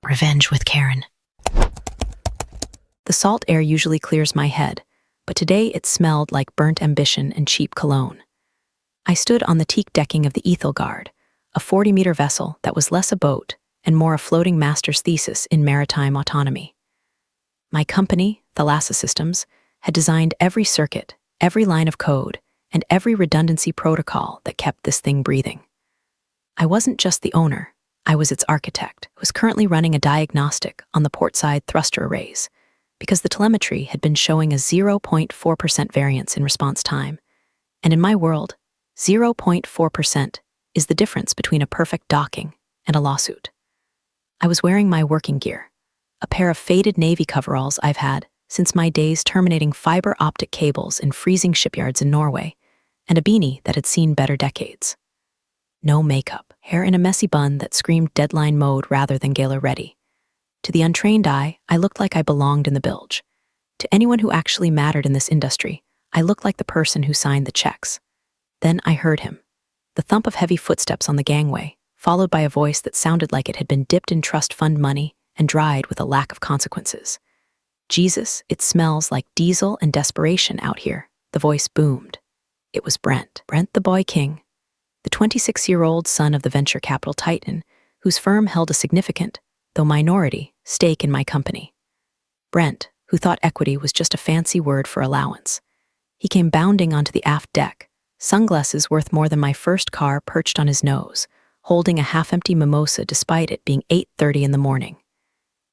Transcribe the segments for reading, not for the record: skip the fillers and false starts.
Revenge with Karen. The salt air usually clears my head, but today it smelled like burnt ambition and cheap cologne. I stood on the teak decking of the Ethelgard, a 40-meter vessel that was less a boat and more a floating master's thesis in maritime autonomy. My company, Thalassa Systems, had designed every circuit, every line of code, and every redundancy protocol that kept this thing breathing. I wasn't just the owner, I was its architect, who was currently running a diagnostic on the portside thruster arrays, because the telemetry had been showing a 0.4% variance in response time. And in my world, 0.4% is the difference between a perfect docking and a lawsuit. I was wearing my working gear, a pair of faded Navy coveralls I've had since my days terminating fiber optic cables in freezing shipyards in Norway, and a beanie that had seen better decades. No makeup, hair in a messy bun that screamed deadline mode rather than gala ready. To the untrained eye, I looked like I belonged in the bilge. To anyone who actually mattered in this industry, I looked like the person who signed the checks. Then I heard him. The thump of heavy footsteps on the gangway, followed by a voice that sounded like it had been dipped in trust fund money and dried with a lack of consequences. Jesus, it smells like diesel and desperation out here, the voice boomed. It was Brent the boy king, the 26-year-old son of the venture capital titan, whose firm held a significant, though minority, stake in my company. Brent, who thought equity was just a fancy word for allowance. He came bounding onto the aft deck, sunglasses worth more than my first car perched on his nose, holding a half-empty mimosa despite it being 8:30 in the morning.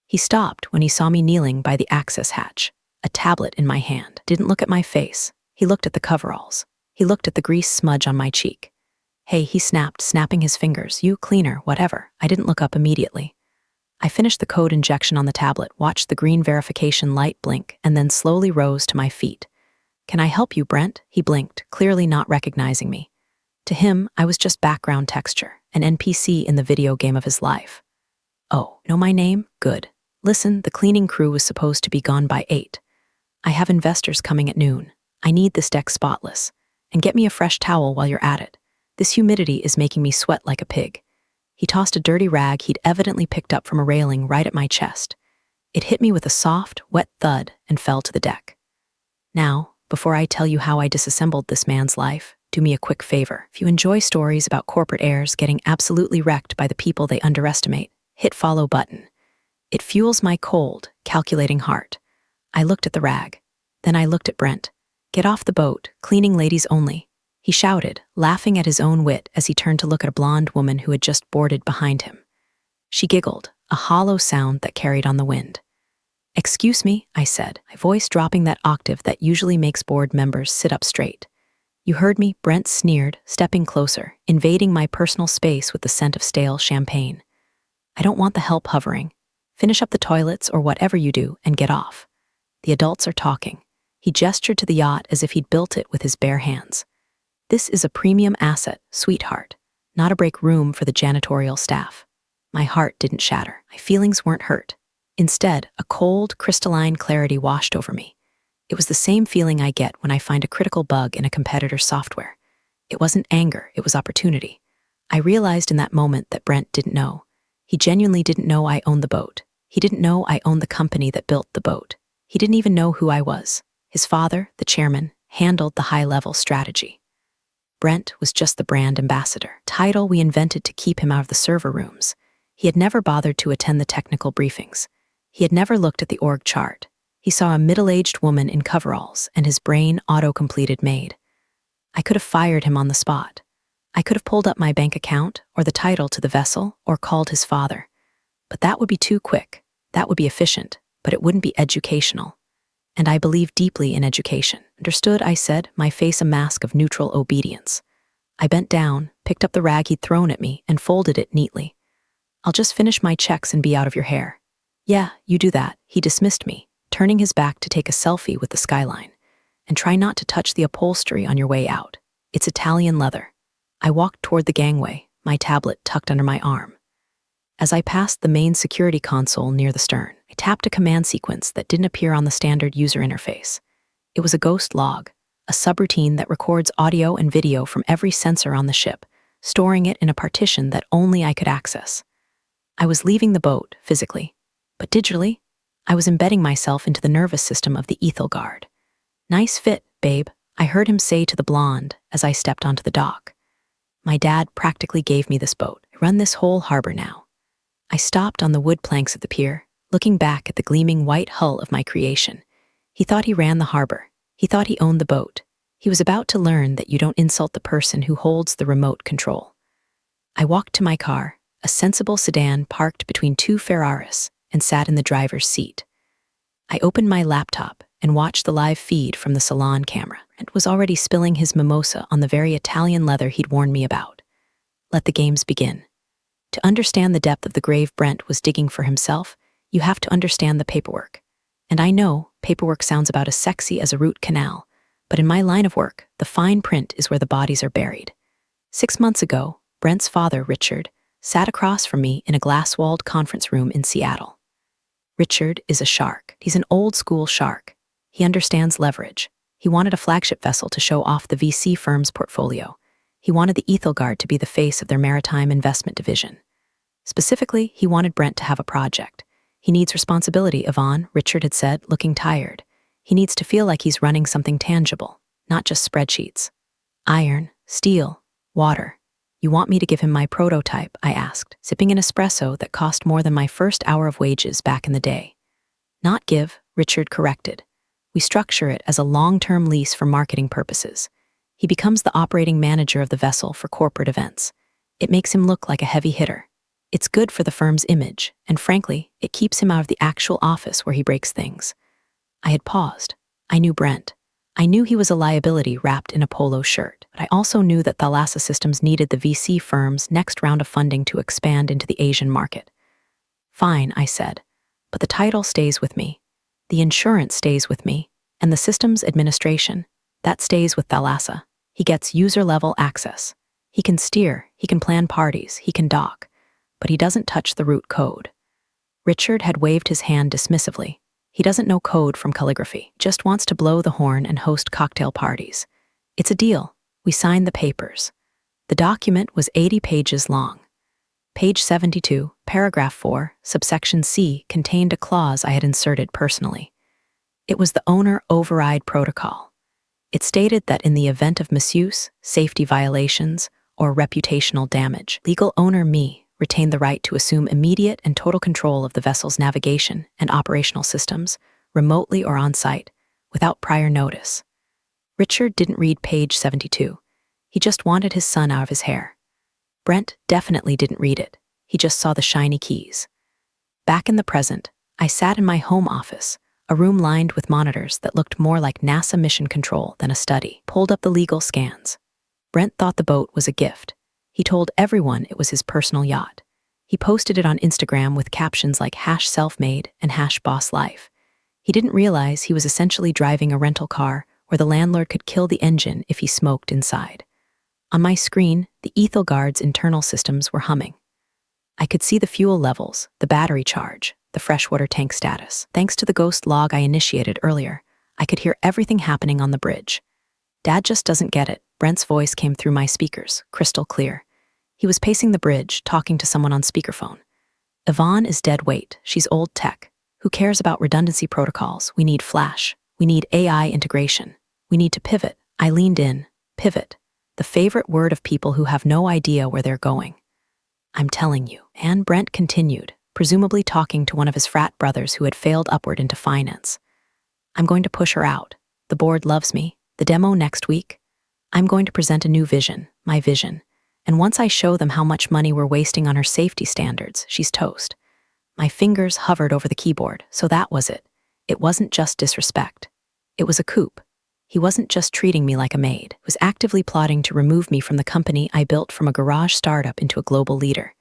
He stopped when he saw me kneeling by the access hatch, a tablet in my hand. Didn't look at my face. He looked at the coveralls. He looked at the grease smudge on my cheek. Hey, he snapped, snapping his fingers. You, cleaner, whatever. I didn't look up immediately. I finished the code injection on the tablet, watched the green verification light blink, and then slowly rose to my feet. Can I help you, Brent? He blinked, clearly not recognizing me. To him, I was just background texture, an NPC in the video game of his life. Oh, know my name? Good. Listen, the cleaning crew was supposed to be gone by 8. I have investors coming at noon. I need this deck spotless. And get me a fresh towel while you're at it. This humidity is making me sweat like a pig. He tossed a dirty rag he'd evidently picked up from a railing right at my chest. It hit me with a soft, wet thud and fell to the deck. Now, before I tell you how I disassembled this man's life, do me a quick favor. If you enjoy stories about corporate heirs getting absolutely wrecked by the people they underestimate, hit follow button. It fuels my cold, calculating heart. I looked at the rag. Then I looked at Brent. Get off the boat, cleaning ladies only. He shouted, laughing at his own wit as he turned to look at a blonde woman who had just boarded behind him. She giggled, a hollow sound that carried on the wind. Excuse me, I said, my voice dropping that octave that usually makes board members sit up straight. You heard me, Brent sneered, stepping closer, invading my personal space with the scent of stale champagne. I don't want the help hovering. Finish up the toilets or whatever you do and get off. The adults are talking. He gestured to the yacht as if he'd built it with his bare hands. This is a premium asset, sweetheart, not a break room for the janitorial staff. My heart didn't shatter. My feelings weren't hurt. Instead, a cold, crystalline clarity washed over me. It was the same feeling I get when I find a critical bug in a competitor's software. It wasn't anger, it was opportunity. I realized in that moment that Brent didn't know. He genuinely didn't know I owned the boat. He didn't know I owned the company that built the boat. He didn't even know who I was. His father, the chairman, handled the high-level strategy. Brent was just the brand ambassador, title we invented to keep him out of the server rooms. He had never bothered to attend the technical briefings. He had never looked at the org chart. He saw a middle-aged woman in coveralls, and his brain auto-completed Maid. I could have fired him on the spot. I could have pulled up my bank account, or the title to the vessel, or called his father. But that would be too quick. That would be efficient, but it wouldn't be educational. And I believe deeply in education. Understood, I said, my face a mask of neutral obedience. I bent down, picked up the rag he'd thrown at me, and folded it neatly. I'll just finish my checks and be out of your hair. Yeah, you do that. He dismissed me, turning his back to take a selfie with the skyline. And try not to touch the upholstery on your way out. It's Italian leather. I walked toward the gangway, my tablet tucked under my arm. As I passed the main security console near the stern, I tapped a command sequence that didn't appear on the standard user interface. It was a ghost log, a subroutine that records audio and video from every sensor on the ship, storing it in a partition that only I could access. I was leaving the boat, physically. But digitally, I was embedding myself into the nervous system of the Ethel Guard. "Nice fit, babe," I heard him say to the blonde as I stepped onto the dock. "My dad practically gave me this boat. I run this whole harbor now." I stopped on the wood planks of the pier, looking back at the gleaming white hull of my creation. He thought he ran the harbor. He thought he owned the boat. He was about to learn that you don't insult the person who holds the remote control. I walked to my car, a sensible sedan parked between two Ferraris, and sat in the driver's seat. I opened my laptop and watched the live feed from the salon camera, and was already spilling his mimosa on the very Italian leather he'd warned me about. Let the games begin. To understand the depth of the grave Brent was digging for himself, you have to understand the paperwork. And I know paperwork sounds about as sexy as a root canal, but in my line of work, the fine print is where the bodies are buried. 6 months ago, Brent's father, Richard, sat across from me in a glass-walled conference room in Seattle. Richard is a shark. He's an old-school shark. He understands leverage. He wanted a flagship vessel to show off the VC firm's portfolio. He wanted the Ethel Guard to be the face of their maritime investment division. Specifically, he wanted Brent to have a project. "He needs responsibility, Yvonne," Richard had said, looking tired. "He needs to feel like he's running something tangible, not just spreadsheets." "Iron, steel, water. You want me to give him my prototype?" I asked, sipping an espresso that cost more than my first hour of wages back in the day. "Not give," Richard corrected. "We structure it as a long-term lease for marketing purposes. He becomes the operating manager of the vessel for corporate events. It makes him look like a heavy hitter. It's good for the firm's image, and frankly, it keeps him out of the actual office where he breaks things." I had paused. I knew Brent. I knew he was a liability wrapped in a polo shirt, but I also knew that Thalassa Systems needed the VC firm's next round of funding to expand into the Asian market. "Fine," I said, "but the title stays with me. The insurance stays with me, and the systems administration, that stays with Thalassa. He gets user-level access. He can steer, he can plan parties, he can dock, but he doesn't touch the root code." Richard had waved his hand dismissively. He doesn't know code from calligraphy, just wants to blow the horn and host cocktail parties. It's a deal. We signed the papers. The document was 80 pages long. Page 72, paragraph 4, subsection C, contained a clause I had inserted personally. It was the owner override protocol. It stated that in the event of misuse, safety violations, or reputational damage, legal owner me retained the right to assume immediate and total control of the vessel's navigation and operational systems, remotely or on-site, without prior notice. Richard didn't read page 72. He just wanted his son out of his hair. Brent definitely didn't read it. He just saw the shiny keys. Back in the present, I sat in my home office, a room lined with monitors that looked more like NASA mission control than a study, pulled up the legal scans. Brent thought the boat was a gift. He told everyone it was his personal yacht. He posted it on Instagram with captions like #selfmade and #bosslife. He didn't realize he was essentially driving a rental car where the landlord could kill the engine if he smoked inside. On my screen, the Ethel Guard's internal systems were humming. I could see the fuel levels, the battery charge, the freshwater tank status. Thanks to the ghost log I initiated earlier, I could hear everything happening on the bridge. "Dad just doesn't get it," Brent's voice came through my speakers, crystal clear. He was pacing the bridge, talking to someone on speakerphone. "Yvonne is dead weight. She's old tech. Who cares about redundancy protocols? We need Flash. We need AI integration. We need to pivot." I leaned in. Pivot. The favorite word of people who have no idea where they're going. "I'm telling you." And Brent continued, presumably talking to one of his frat brothers who had failed upward into finance. "I'm going to push her out. The board loves me. The demo next week. I'm going to present a new vision, my vision. And once I show them how much money we're wasting on her safety standards, she's toast." My fingers hovered over the keyboard, so that was it. It wasn't just disrespect. It was a coup. He wasn't just treating me like a maid. He was actively plotting to remove me from the company I built from a garage startup into a global leader.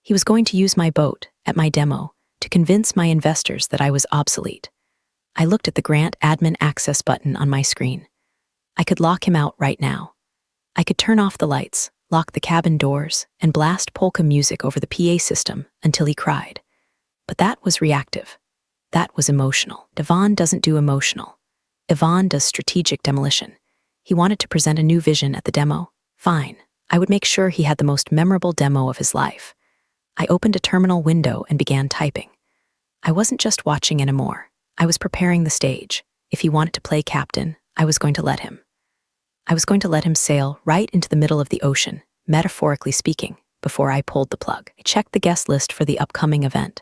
He was going to use my boat, at my demo, to convince my investors that I was obsolete. I looked at the grant admin access button on my screen. I could lock him out right now. I could turn off the lights, lock the cabin doors, and blast polka music over the PA system until he cried. But that was reactive. That was emotional. Yvonne doesn't do emotional. Yvonne does strategic demolition. He wanted to present a new vision at the demo. Fine. I would make sure he had the most memorable demo of his life. I opened a terminal window and began typing. I wasn't just watching anymore. I was preparing the stage. If he wanted to play captain, I was going to let him. I was going to let him sail right into the middle of the ocean, metaphorically speaking, before I pulled the plug. I checked the guest list for the upcoming event.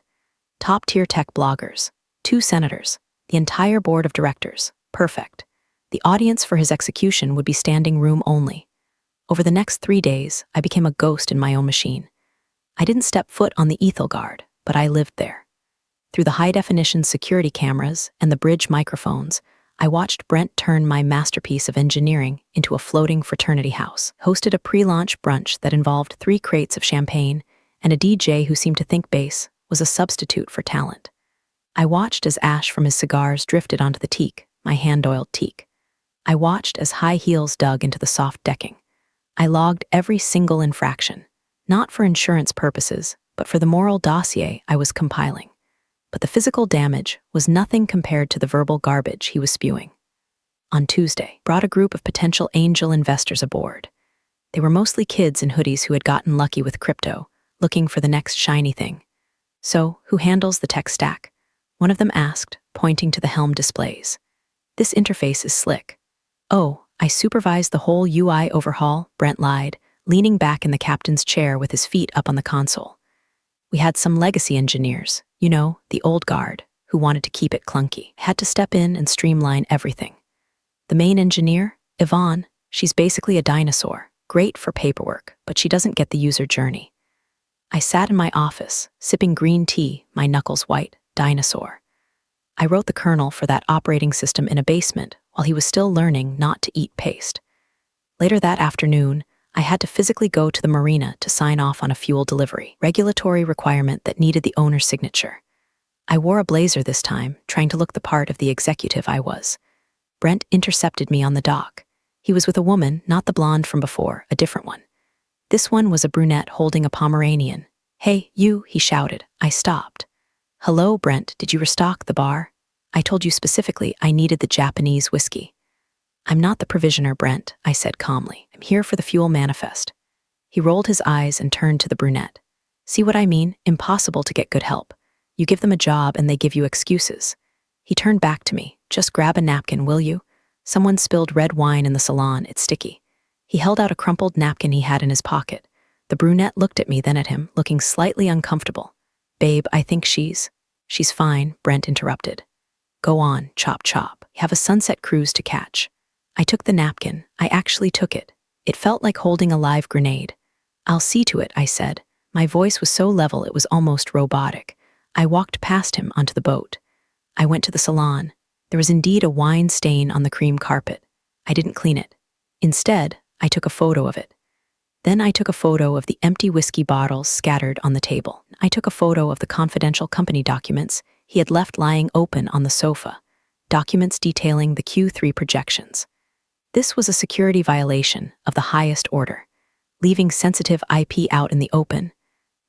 Top-tier tech bloggers, 2 senators, the entire board of directors. Perfect. The audience for his execution would be standing room only. Over the next 3 days, I became a ghost in my own machine. I didn't step foot on the Ethelgard, but I lived there. Through the high-definition security cameras and the bridge microphones, I watched Brent turn my masterpiece of engineering into a floating fraternity house, hosted a pre-launch brunch that involved 3 crates of champagne, and a DJ who seemed to think bass was a substitute for talent. I watched as ash from his cigars drifted onto the teak, my hand-oiled teak. I watched as high heels dug into the soft decking. I logged every single infraction, not for insurance purposes, but for the moral dossier I was compiling. But the physical damage was nothing compared to the verbal garbage he was spewing. On Tuesday, brought a group of potential angel investors aboard. They were mostly kids in hoodies who had gotten lucky with crypto, looking for the next shiny thing. So, who handles the tech stack? One of them asked, pointing to the helm displays. This interface is slick. Oh, I supervised the whole UI overhaul, Brent lied, leaning back in the captain's chair with his feet up on the console. We had some legacy engineers, the old guard, who wanted to keep it clunky. Had to step in and streamline everything. The main engineer, Yvonne, she's basically a dinosaur, great for paperwork, but she doesn't get the user journey. I sat in my office, sipping green tea, my knuckles white, dinosaur. I wrote the kernel for that operating system in a basement while he was still learning not to eat paste. Later that afternoon, I had to physically go to the marina to sign off on a fuel delivery, regulatory requirement that needed the owner's signature. I wore a blazer this time, trying to look the part of the executive I was. Brent intercepted me on the dock. He was with a woman, not the blonde from before, a different one. This one was a brunette holding a Pomeranian. "Hey, you," he shouted. I stopped. "Hello, Brent, did you restock the bar? I told you specifically I needed the Japanese whiskey." "I'm not the provisioner, Brent," I said calmly. "I'm here for the fuel manifest." He rolled his eyes and turned to the brunette. "See what I mean? Impossible to get good help. You give them a job and they give you excuses." He turned back to me. "Just grab a napkin, will you? Someone spilled red wine in the salon, it's sticky." He held out a crumpled napkin he had in his pocket. The brunette looked at me, then at him, looking slightly uncomfortable. "Babe, I think she's fine," Brent interrupted. "Go on, chop chop. Have a sunset cruise to catch." I took the napkin. I actually took it. It felt like holding a live grenade. "I'll see to it," I said. My voice was so level it was almost robotic. I walked past him onto the boat. I went to the salon. There was indeed a wine stain on the cream carpet. I didn't clean it. Instead, I took a photo of it. Then I took a photo of the empty whiskey bottles scattered on the table. I took a photo of the confidential company documents he had left lying open on the sofa, documents detailing the Q3 projections. This was a security violation of the highest order. Leaving sensitive IP out in the open,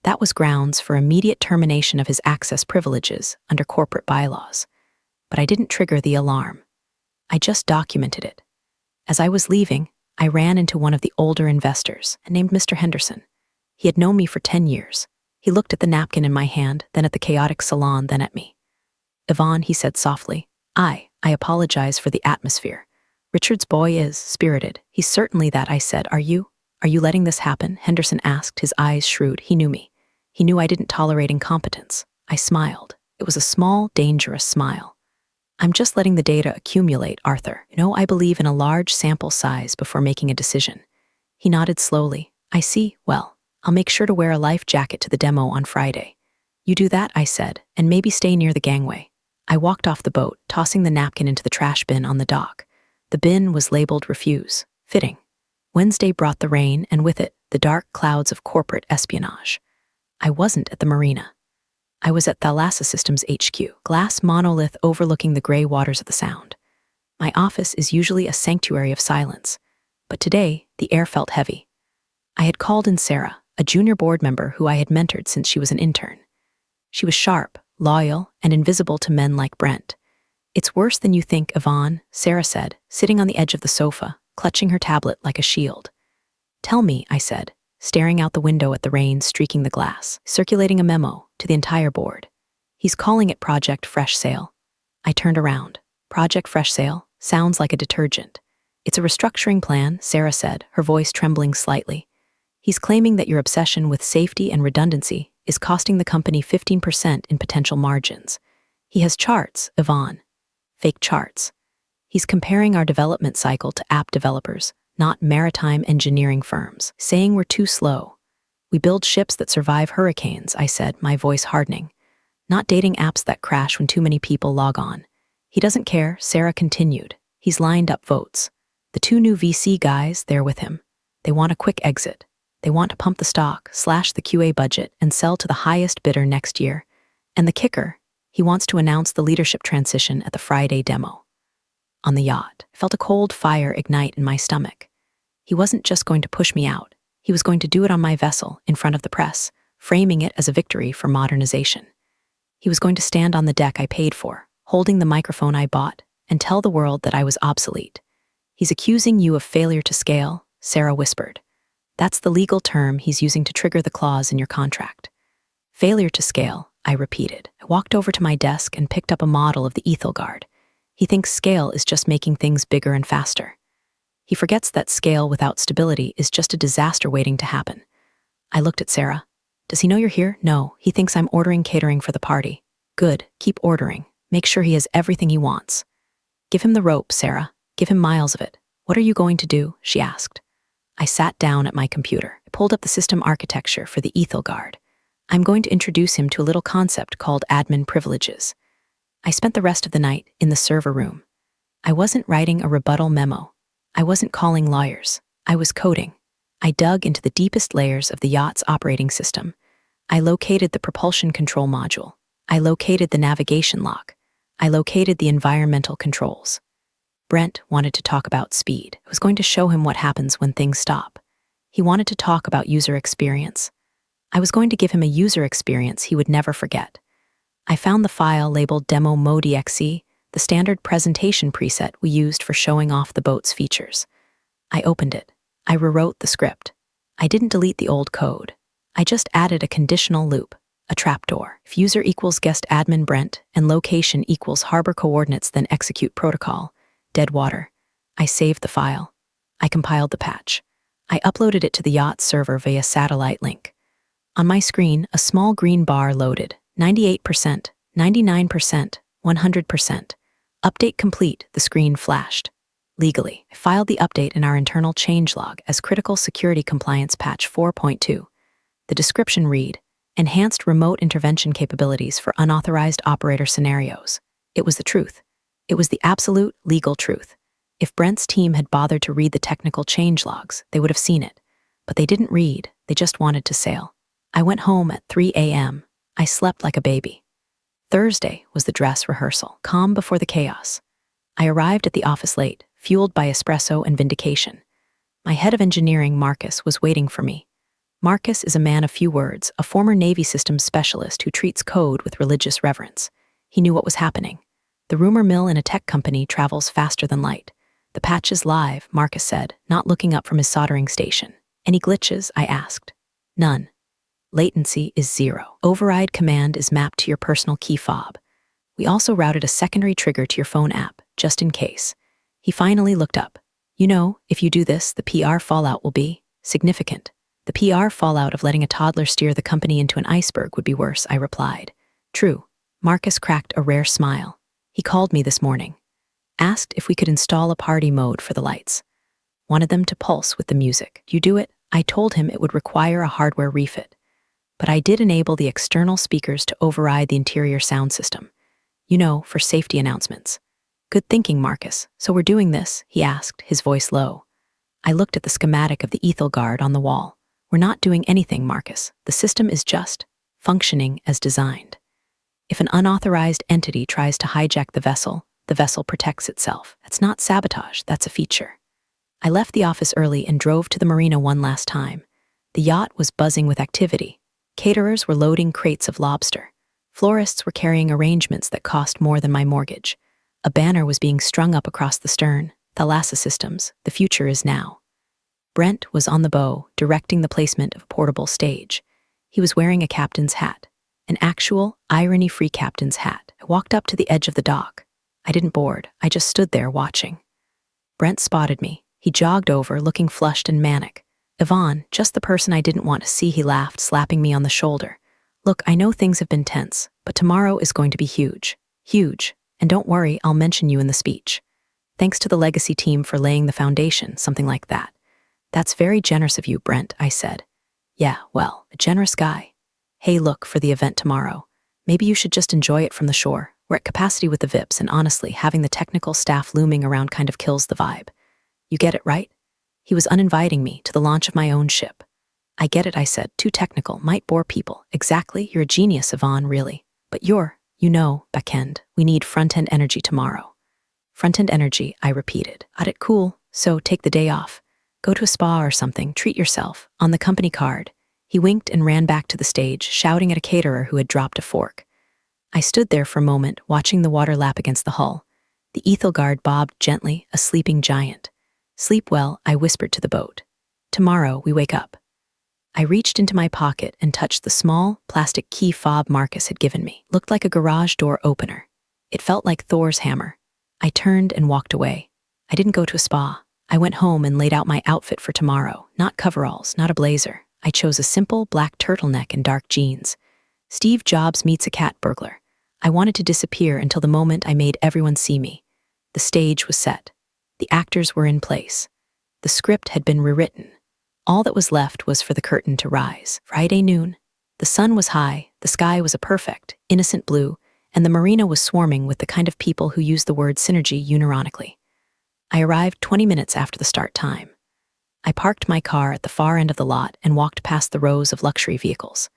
that was grounds for immediate termination of his access privileges under corporate bylaws. But I didn't trigger the alarm. I just documented it. As I was leaving, I ran into one of the older investors, named Mr. Henderson. He had known me for 10 years. He looked at the napkin in my hand, then at the chaotic salon, then at me. "Yvonne," he said softly, I apologize for the atmosphere. Richard's boy is spirited. He's certainly that," I said. Are you letting this happen?" Henderson asked, his eyes shrewd. He knew me. He knew I didn't tolerate incompetence. I smiled. It was a small, dangerous smile. "I'm just letting the data accumulate, Arthur. I believe in a large sample size before making a decision." He nodded slowly. "I see. Well, I'll make sure to wear a life jacket to the demo on Friday." "You do that," I said, "and maybe stay near the gangway." I walked off the boat, tossing the napkin into the trash bin on the dock. The bin was labeled refuse. Fitting. Wednesday brought the rain, and with it, the dark clouds of corporate espionage. I wasn't at the marina. I was at Thalassa Systems HQ, glass monolith overlooking the gray waters of the Sound. My office is usually a sanctuary of silence, but today the air felt heavy. I had called in Sarah, a junior board member who I had mentored since she was an intern. She was sharp, loyal, and invisible to men like Brent. "It's worse than you think, Yvonne," Sarah said, sitting on the edge of the sofa, clutching her tablet like a shield. "Tell me," I said, staring out the window at the rain streaking the glass, circulating a memo to the entire board. He's calling it Project Fresh Sale. I turned around. Project Fresh Sale sounds like a detergent. It's a restructuring plan, Sarah said, her voice trembling slightly. He's claiming that your obsession with safety and redundancy is costing the company 15% in potential margins. He has charts, Yvonne. Fake charts. He's comparing our development cycle to app developers, not maritime engineering firms, saying we're too slow. We build ships that survive hurricanes, I said, my voice hardening. Not dating apps that crash when too many people log on. He doesn't care, Sarah continued. He's lined up votes. The 2 new VC guys, they're with him. They want a quick exit. They want to pump the stock, slash the QA budget, and sell to the highest bidder next year. And the kicker, he wants to announce the leadership transition at the Friday demo. On the yacht, I felt a cold fire ignite in my stomach. He wasn't just going to push me out. He was going to do it on my vessel, in front of the press, framing it as a victory for modernization. He was going to stand on the deck I paid for, holding the microphone I bought, and tell the world that I was obsolete. He's accusing you of failure to scale, Sarah whispered. That's the legal term he's using to trigger the clause in your contract. Failure to scale, I repeated. I walked over to my desk and picked up a model of the Ethelgard. He thinks scale is just making things bigger and faster. He forgets that scale without stability is just a disaster waiting to happen. I looked at Sarah. Does he know you're here? No, he thinks I'm ordering catering for the party. Good, keep ordering. Make sure he has everything he wants. Give him the rope, Sarah. Give him miles of it. What are you going to do? She asked. I sat down at my computer. I pulled up the system architecture for the Ethelgard. I'm going to introduce him to a little concept called admin privileges. I spent the rest of the night in the server room. I wasn't writing a rebuttal memo. I wasn't calling lawyers. I was coding. I dug into the deepest layers of the yacht's operating system. I located the propulsion control module. I located the navigation lock. I located the environmental controls. Brent wanted to talk about speed. I was going to show him what happens when things stop. He wanted to talk about user experience. I was going to give him a user experience he would never forget. I found the file labeled Demo Mode.exe, the standard presentation preset we used for showing off the boat's features. I opened it. I rewrote the script. I didn't delete the old code. I just added a conditional loop, a trapdoor. If user equals guest admin Brent and location equals harbor coordinates, then execute protocol. Dead water. I saved the file. I compiled the patch. I uploaded it to the yacht server via satellite link. On my screen, a small green bar loaded. 98%, 99%, 100%. Update complete, the screen flashed. Legally, I filed the update in our internal changelog as Critical Security Compliance Patch 4.2. The description read, Enhanced Remote Intervention Capabilities for Unauthorized Operator Scenarios. It was the truth. It was the absolute legal truth. If Brent's team had bothered to read the technical changelogs, they would have seen it. But they didn't read, they just wanted to sail. I went home at 3 a.m. I slept like a baby. Thursday was the dress rehearsal, calm before the chaos. I arrived at the office late, fueled by espresso and vindication. My head of engineering, Marcus, was waiting for me. Marcus is a man of few words, a former Navy systems specialist who treats code with religious reverence. He knew what was happening. The rumor mill in a tech company travels faster than light. The patch is live, Marcus said, not looking up from his soldering station. Any glitches? I asked. None. Latency is 0. Override command is mapped to your personal key fob. We also routed a secondary trigger to your phone app, just in case. He finally looked up. You know, if you do this, the PR fallout will be significant. The PR fallout of letting a toddler steer the company into an iceberg would be worse, I replied. True. Marcus cracked a rare smile. He called me this morning. Asked if we could install a party mode for the lights. Wanted them to pulse with the music. You do it? I told him it would require a hardware refit. But I did enable the external speakers to override the interior sound system. You know, for safety announcements. Good thinking, Marcus. So we're doing this? He asked, his voice low. I looked at the schematic of the Ethelgard on the wall. We're not doing anything, Marcus. The system is just functioning as designed. If an unauthorized entity tries to hijack the vessel protects itself. That's not sabotage, that's a feature. I left the office early and drove to the marina one last time. The yacht was buzzing with activity. Caterers were loading crates of lobster. Florists were carrying arrangements that cost more than my mortgage. A banner was being strung up across the stern. Thalassa Systems, the future is now. Brent was on the bow, directing the placement of a portable stage. He was wearing a captain's hat, an actual, irony-free captain's hat. I walked up to the edge of the dock. I didn't board, I just stood there watching. Brent spotted me. He jogged over, looking flushed and manic. "Yvonne, just the person I didn't want to see," he laughed, slapping me on the shoulder. "Look, I know things have been tense, but tomorrow is going to be huge. Huge. And don't worry, I'll mention you in the speech. Thanks to the legacy team for laying the foundation," something like that. "That's very generous of you, Brent," I said. "Yeah, well, a generous guy. Hey, look, for the event tomorrow. Maybe you should just enjoy it from the shore. We're at capacity with the VIPs, and honestly, having the technical staff looming around kind of kills the vibe. You get it, right?" He was uninviting me to the launch of my own ship. "I get it," I said. "Too technical, might bore people." "Exactly, you're a genius, Yvonne, really. But back-end. We need front-end energy tomorrow." "Front-end energy," I repeated. "Got it, cool. So take the day off. Go to a spa or something, treat yourself. On the company card." He winked and ran back to the stage, shouting at a caterer who had dropped a fork. I stood there for a moment, watching the water lap against the hull. The Ethel guard bobbed gently, a sleeping giant. "Sleep well," I whispered to the boat. "Tomorrow we wake up." I reached into my pocket and touched the small, plastic key fob Marcus had given me. Looked like a garage door opener. It felt like Thor's hammer. I turned and walked away. I didn't go to a spa. I went home and laid out my outfit for tomorrow. Not coveralls, not a blazer. I chose a simple black turtleneck and dark jeans. Steve Jobs meets a cat burglar. I wanted to disappear until the moment I made everyone see me. The stage was set. The actors were in place. The script had been rewritten. All that was left was for the curtain to rise. Friday noon. The sun was high, the sky was a perfect, innocent blue, and the marina was swarming with the kind of people who use the word synergy unironically. I arrived 20 minutes after the start time. I parked my car at the far end of the lot and walked past the rows of luxury vehicles.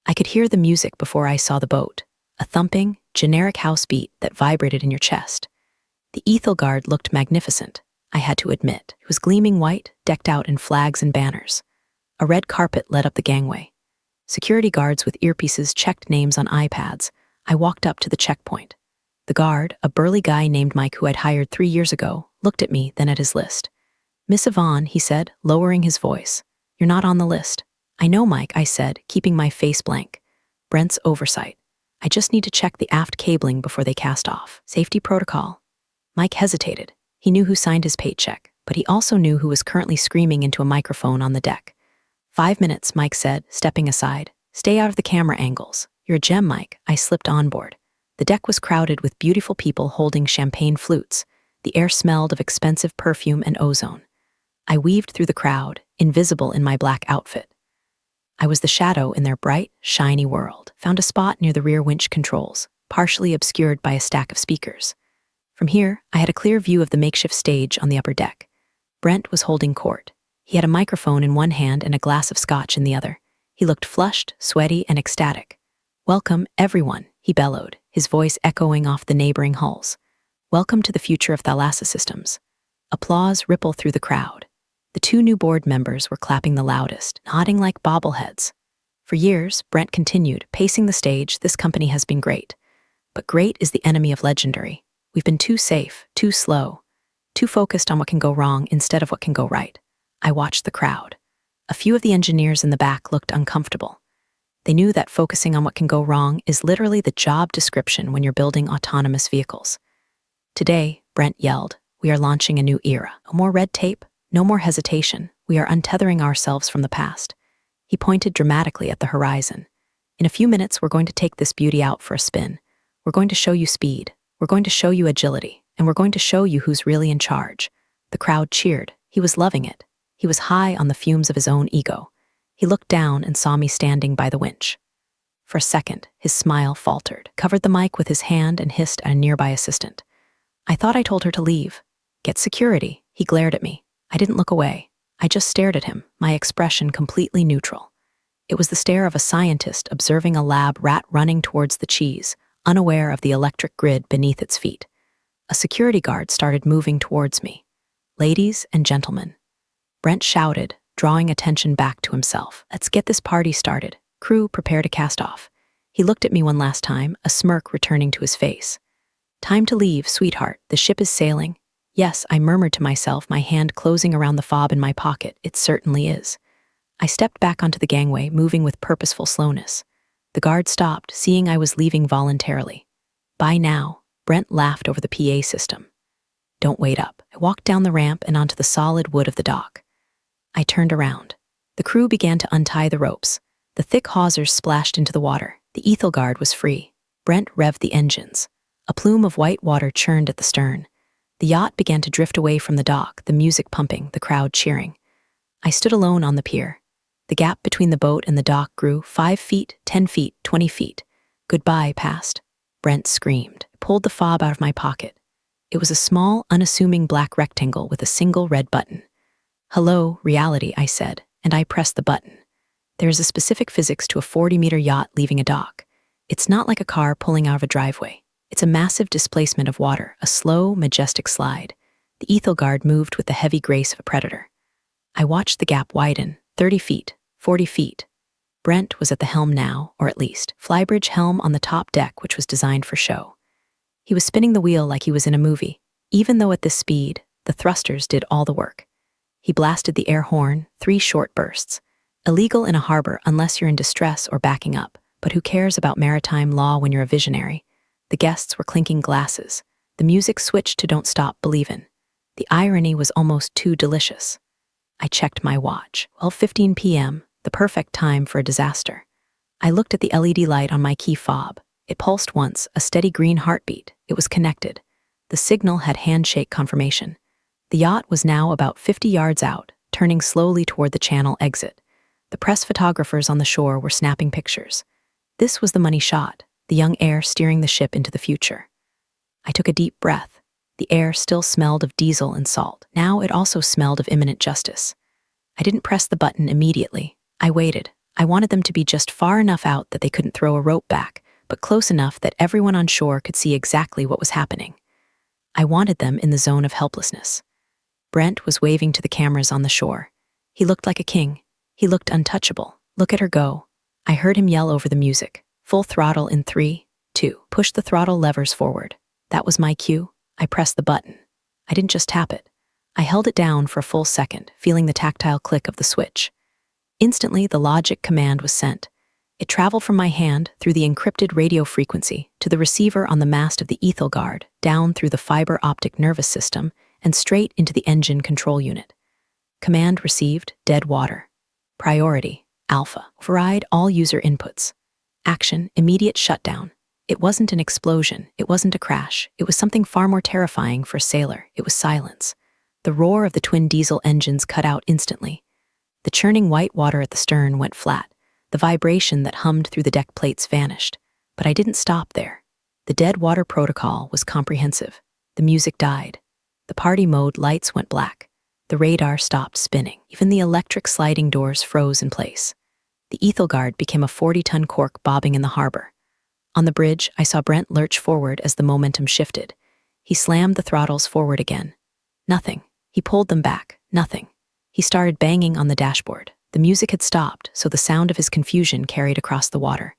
I could hear the music before I saw the boat, a thumping, generic house beat that vibrated in your chest. The Ethel guard looked magnificent, I had to admit. It was gleaming white, decked out in flags and banners. A red carpet led up the gangway. Security guards with earpieces checked names on iPads. I walked up to the checkpoint. The guard, a burly guy named Mike who I'd hired 3 years ago, looked at me, then at his list. "Miss Yvonne," he said, lowering his voice. "You're not on the list." "I know, Mike," I said, keeping my face blank. "Brent's oversight. I just need to check the aft cabling before they cast off. Safety protocol." Mike hesitated. He knew who signed his paycheck, but he also knew who was currently screaming into a microphone on the deck. 5 minutes, Mike said, stepping aside. "Stay out of the camera angles. You're a gem, Mike." I slipped on board. The deck was crowded with beautiful people holding champagne flutes. The air smelled of expensive perfume and ozone. I weaved through the crowd, invisible in my black outfit. I was the shadow in their bright, shiny world. Found a spot near the rear winch controls, partially obscured by a stack of speakers. From here, I had a clear view of the makeshift stage on the upper deck. Brent was holding court. He had a microphone in one hand and a glass of scotch in the other. He looked flushed, sweaty, and ecstatic. "Welcome, everyone," he bellowed, his voice echoing off the neighboring hulls. "Welcome to the future of Thalassa Systems." Applause rippled through the crowd. The 2 new board members were clapping the loudest, nodding like bobbleheads. "For years," Brent continued, pacing the stage, "this company has been great. But great is the enemy of legendary. We've been too safe, too slow, too focused on what can go wrong instead of what can go right." I watched the crowd. A few of the engineers in the back looked uncomfortable. They knew that focusing on what can go wrong is literally the job description when you're building autonomous vehicles. "Today," Brent yelled, "we are launching a new era. No more red tape, no more hesitation. We are untethering ourselves from the past." He pointed dramatically at the horizon. "In a few minutes, we're going to take this beauty out for a spin. We're going to show you speed. We're going to show you agility. And we're going to show you who's really in charge." The crowd cheered. He was loving it. He was high on the fumes of his own ego. He looked down and saw me standing by the winch. For a second, his smile faltered, covered the mic with his hand, and hissed at a nearby assistant. "I thought I told her to leave." "Get security." He glared at me. I didn't look away. I just stared at him, my expression completely neutral. It was the stare of a scientist observing a lab rat running towards the cheese, unaware of the electric grid beneath its feet. A security guard started moving towards me. "Ladies and gentlemen," Brent shouted, drawing attention back to himself. "Let's get this party started. Crew, prepare to cast off." He looked at me one last time, a smirk returning to his face. "Time to leave, sweetheart. The ship is sailing." Yes, I murmured to myself, my hand closing around the fob in my pocket. It certainly is. I stepped back onto the gangway, moving with purposeful slowness. The guard stopped, seeing I was leaving voluntarily. By now, Brent laughed over the PA system. Don't wait up. I walked down the ramp and onto the solid wood of the dock. I turned around. The crew began to untie the ropes. The thick hawsers splashed into the water. The ethel guard was free. Brent revved the engines. A plume of white water churned at the stern. The yacht began to drift away from the dock, the music pumping, the crowd cheering. I stood alone on the pier. The gap between the boat and the dock grew 5 feet, 10 feet, 20 feet. Goodbye passed. Brent screamed. I pulled the fob out of my pocket. It was a small, unassuming black rectangle with a single red button. Hello, reality, I said, and I pressed the button. There is a specific physics to a 40-meter yacht leaving a dock. It's not like a car pulling out of a driveway. It's a massive displacement of water, a slow, majestic slide. The ethel guard moved with the heavy grace of a predator. I watched the gap widen, 30 feet, 40 feet. Brent was at the helm now, or at least, flybridge helm on the top deck, which was designed for show. He was spinning the wheel like he was in a movie. Even though at this speed, the thrusters did all the work. He blasted the air horn, 3 short bursts. Illegal in a harbor unless you're in distress or backing up, but who cares about maritime law when you're a visionary? The guests were clinking glasses. The music switched to Don't Stop Believin'. The irony was almost too delicious. I checked my watch. 12:15 p.m., the perfect time for a disaster. I looked at the LED light on my key fob. It pulsed once, a steady green heartbeat. It was connected. The signal had handshake confirmation. The yacht was now about 50 yards out, turning slowly toward the channel exit. The press photographers on the shore were snapping pictures. This was the money shot, the young heir steering the ship into the future. I took a deep breath. The air still smelled of diesel and salt. Now it also smelled of imminent justice. I didn't press the button immediately. I waited. I wanted them to be just far enough out that they couldn't throw a rope back, but close enough that everyone on shore could see exactly what was happening. I wanted them in the zone of helplessness. Brent was waving to the cameras on the shore. He looked like a king. He looked untouchable. Look at her go. I heard him yell over the music. Full throttle in 3, 2. Push the throttle levers forward. That was my cue. I pressed the button. I didn't just tap it. I held it down for a full second, feeling the tactile click of the switch. Instantly, the logic command was sent. It traveled from my hand through the encrypted radio frequency to the receiver on the mast of the ethel guard, down through the fiber optic nervous system, and straight into the engine control unit. Command received, dead water. Priority, alpha. Override all user inputs. Action, immediate shutdown. It wasn't an explosion. It wasn't a crash. It was something far more terrifying for a sailor. It was silence. The roar of the twin diesel engines cut out instantly. The churning white water at the stern went flat. The vibration that hummed through the deck plates vanished. But I didn't stop there. The dead water protocol was comprehensive. The music died. The party mode lights went black. The radar stopped spinning. Even the electric sliding doors froze in place. The ethel guard became a 40-ton cork bobbing in the harbor. On the bridge, I saw Brent lurch forward as the momentum shifted. He slammed the throttles forward again. Nothing. He pulled them back. Nothing. He started banging on the dashboard. The music had stopped, so the sound of his confusion carried across the water.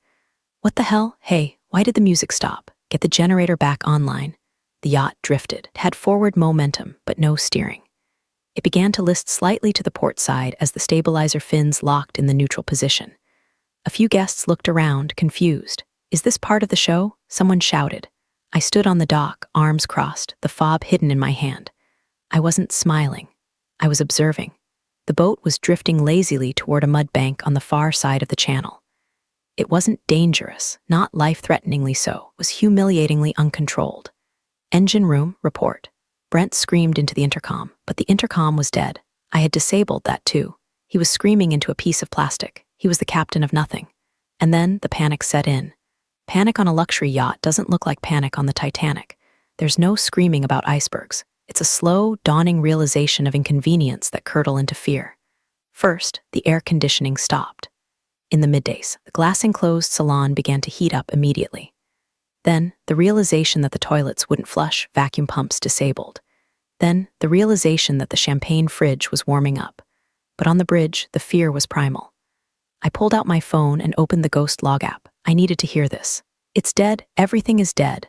What the hell? Hey, why did the music stop? Get the generator back online. The yacht drifted. It had forward momentum, but no steering. It began to list slightly to the port side as the stabilizer fins locked in the neutral position. A few guests looked around, confused. Is this part of the show? Someone shouted. I stood on the dock, arms crossed, the fob hidden in my hand. I wasn't smiling. I was observing. The boat was drifting lazily toward a mud bank on the far side of the channel. It wasn't dangerous, not life-threateningly so. It was humiliatingly uncontrolled. Engine room, report. Brent screamed into the intercom, but the intercom was dead. I had disabled that too. He was screaming into a piece of plastic. He was the captain of nothing. And then the panic set in. Panic on a luxury yacht doesn't look like panic on the Titanic. There's no screaming about icebergs. It's a slow, dawning realization of inconvenience that curdle into fear. First, the air conditioning stopped. In the middays, the glass-enclosed salon began to heat up immediately. Then, the realization that the toilets wouldn't flush, vacuum pumps disabled. Then, the realization that the champagne fridge was warming up. But on the bridge, the fear was primal. I pulled out my phone and opened the Ghost log app. I needed to hear this. It's dead. Everything is dead.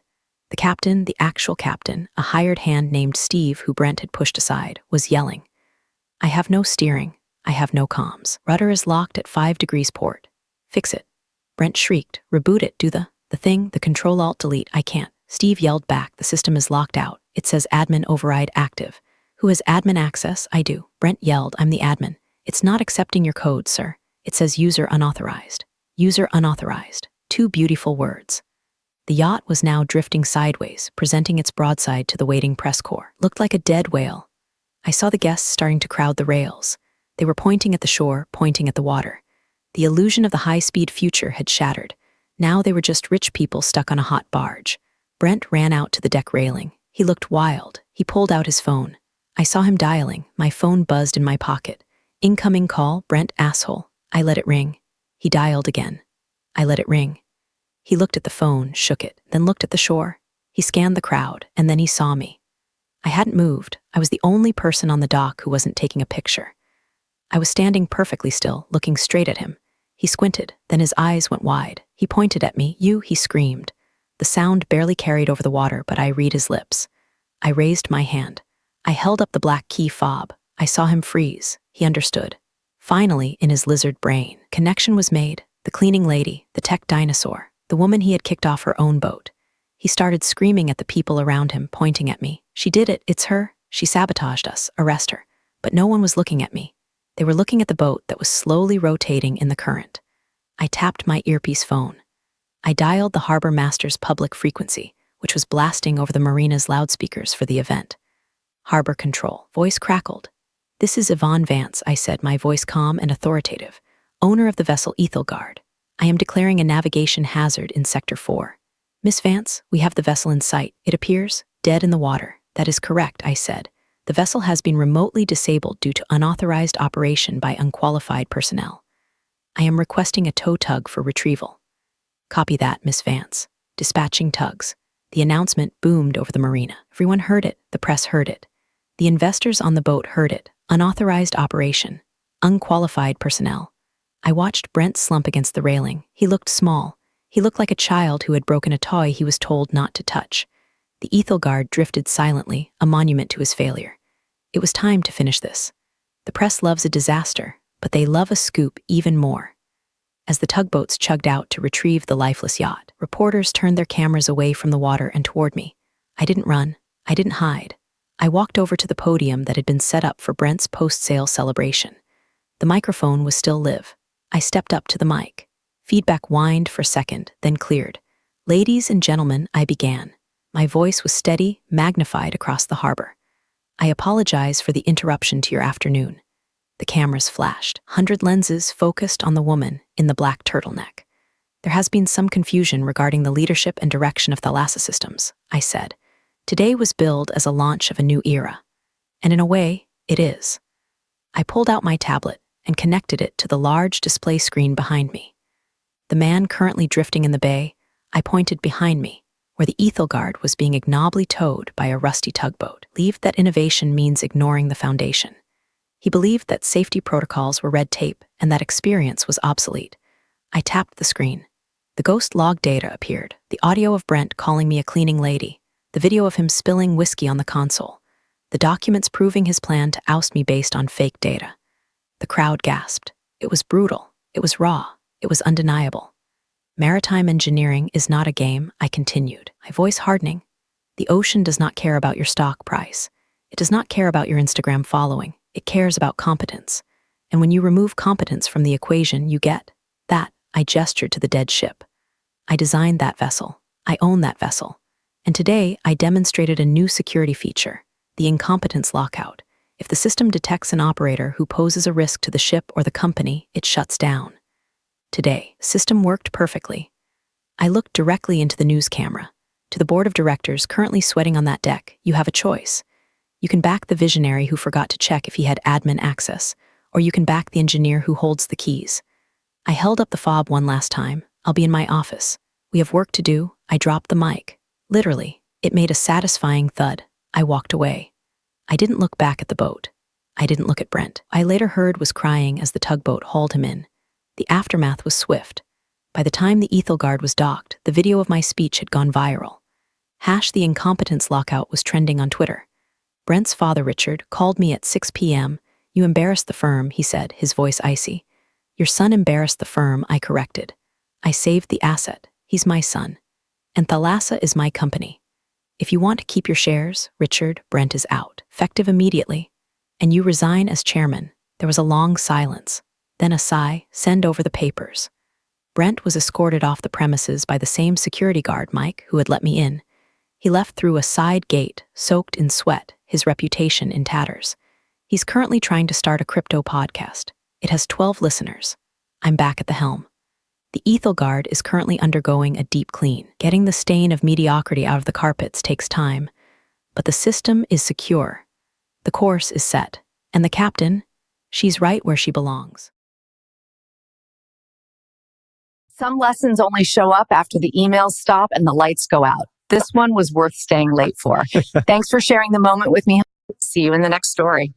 The captain, the actual captain, a hired hand named Steve who Brent had pushed aside, was yelling. I have no steering. I have no comms. Rudder is locked at 5 degrees port. Fix it. Brent shrieked. Reboot it, do the thing, the Control-Alt-Delete, I can't. Steve yelled back, the system is locked out. It says admin override active. Who has admin access? I do. Brent yelled, I'm the admin. It's not accepting your code, sir. It says user unauthorized. User unauthorized. 2 beautiful words. The yacht was now drifting sideways, presenting its broadside to the waiting press corps. Looked like a dead whale. I saw the guests starting to crowd the rails. They were pointing at the shore, pointing at the water. The illusion of the high-speed future had shattered. Now they were just rich people stuck on a hot barge. Brent ran out to the deck railing. He looked wild. He pulled out his phone. I saw him dialing. My phone buzzed in my pocket. Incoming call, Brent asshole. I let it ring. He dialed again. I let it ring. He looked at the phone, shook it, then looked at the shore. He scanned the crowd, and then he saw me. I hadn't moved. I was the only person on the dock who wasn't taking a picture. I was standing perfectly still, looking straight at him. He squinted, then his eyes went wide. He pointed at me. You, he screamed. The sound barely carried over the water, but I read his lips. I raised my hand. I held up the black key fob. I saw him freeze. He understood. Finally, in his lizard brain, connection was made. The cleaning lady, the tech dinosaur, the woman he had kicked off her own boat. He started screaming at the people around him, pointing at me. She did it, it's her. She sabotaged us, arrest her. But no one was looking at me. They were looking at the boat that was slowly rotating in the current. I tapped my earpiece phone. I dialed the harbor master's public frequency, which was blasting over the marina's loudspeakers for the event. Harbor control. Voice crackled. This is Yvonne Vance, I said, my voice calm and authoritative, owner of the vessel Ethelgard. I am declaring a navigation hazard in Sector 4. Miss Vance, we have the vessel in sight. It appears dead in the water. That is correct, I said. The vessel has been remotely disabled due to unauthorized operation by unqualified personnel. I am requesting a tow tug for retrieval. Copy that, Miss Vance. Dispatching tugs. The announcement boomed over the marina. Everyone heard it. The press heard it. The investors on the boat heard it. Unauthorized operation. Unqualified personnel. I watched Brent slump against the railing. He looked small. He looked like a child who had broken a toy he was told not to touch. The Ethelgard drifted silently, a monument to his failure. It was time to finish this. The press loves a disaster, but they love a scoop even more. As the tugboats chugged out to retrieve the lifeless yacht, reporters turned their cameras away from the water and toward me. I didn't run. I didn't hide. I walked over to the podium that had been set up for Brent's post-sale celebration. The microphone was still live. I stepped up to the mic. Feedback whined for a second, then cleared. Ladies and gentlemen, I began. My voice was steady, magnified across the harbor. I apologize for the interruption to your afternoon. The cameras flashed. 100 lenses focused on the woman in the black turtleneck. There has been some confusion regarding the leadership and direction of Thalassa Systems, I said. Today was billed as a launch of a new era. And in a way, it is. I pulled out my tablet and connected it to the large display screen behind me. The man currently drifting in the bay, I pointed behind me, where the Ethelgard was being ignobly towed by a rusty tugboat. Believed that innovation means ignoring the foundation. He believed that safety protocols were red tape and that experience was obsolete. I tapped the screen. The ghost log data appeared, the audio of Brent calling me a cleaning lady, the video of him spilling whiskey on the console, the documents proving his plan to oust me based on fake data. The crowd gasped. It was brutal. It was raw. It was undeniable. Maritime engineering is not a game, I continued, my voice hardening. The ocean does not care about your stock price. It does not care about your Instagram following. It cares about competence. And when you remove competence from the equation, you get that. I gestured to the dead ship. I designed that vessel. I own that vessel. And today, I demonstrated a new security feature, the incompetence lockout. If the system detects an operator who poses a risk to the ship or the company, it shuts down. Today, the system worked perfectly. I looked directly into the news camera. To the board of directors currently sweating on that deck, you have a choice. You can back the visionary who forgot to check if he had admin access, or you can back the engineer who holds the keys. I held up the fob one last time. I'll be in my office. We have work to do. I dropped the mic. Literally, it made a satisfying thud. I walked away. I didn't look back at the boat. I didn't look at Brent. I later heard was crying as the tugboat hauled him in. The aftermath was swift. By the time the Ethelgard was docked, the video of my speech had gone viral. The incompetence lockout was trending on Twitter. Brent's father, Richard, called me at 6 p.m. You embarrassed the firm, he said, his voice icy. Your son embarrassed the firm, I corrected. I saved the asset. He's my son. And Thalassa is my company. If you want to keep your shares, Richard, Brent is out, effective immediately. And you resign as chairman. There was a long silence. Then a sigh, send over the papers. Brent was escorted off the premises by the same security guard, Mike, who had let me in. He left through a side gate, soaked in sweat, his reputation in tatters. He's currently trying to start a crypto podcast. It has 12 listeners. I'm back at the helm. The Ethel Guard is currently undergoing a deep clean. Getting the stain of mediocrity out of the carpets takes time, but the system is secure. The course is set. And the captain? She's right where she belongs. Some lessons only show up after the emails stop and the lights go out. This one was worth staying late for. Thanks for sharing the moment with me. See you in the next story.